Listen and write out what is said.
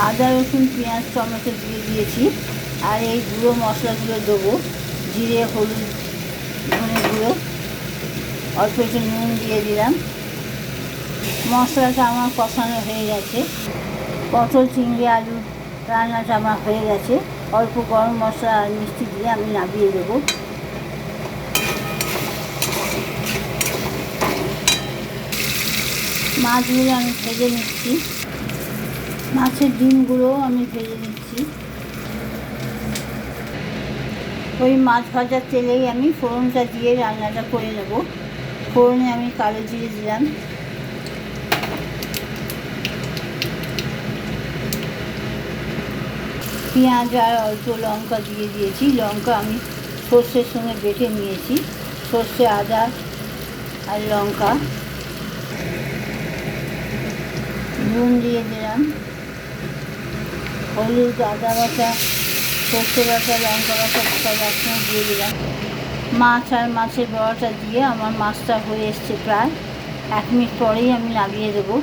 আদা রসুন পেঁয়াজ টমেটো দিয়ে দিয়েছি। আর এই গুঁড়ো মশলাগুলো দেবো, জিরে হলুদ ধনে গুঁড়ো, অল্প একটু নুন দিয়ে দিলাম। মশলাটা আমার কষানো হয়ে গেছে। পটল চিংড়ি আলু রান্নাটা আমার হয়ে গেছে। অল্প গরম মশলা আর মিষ্টি দিয়ে আমি নামিয়ে দেবো। মাছগুলো আমি ভেজে নিচ্ছি, মাছের ডিমগুলো আমি ভেজে নিচ্ছি। ওই মাছ ভাজার তেলেই আমি ফোড়নটা দিয়ে রান্নাটা করে নেব। ফোড়নে আমি কালো জিরে দিলাম, পেঁয়াজ আর অল্প লঙ্কা দিয়ে দিয়েছি। লঙ্কা আমি সর্ষের সঙ্গে বেটে নিয়েছি, সর্ষে আদা আর লঙ্কা। নুন দিয়ে দিলাম, হলুদ আদা বাটা সর্ষে বাটা লঙ্কা বাটা সব একসঙ্গে দিয়ে দিলাম। মাছ আর মাছের বড়াটা দিয়ে আমার মাছটা হয়ে এসছে প্রায়। 1 মিনিট পরেই আমি নামিয়ে দেবো।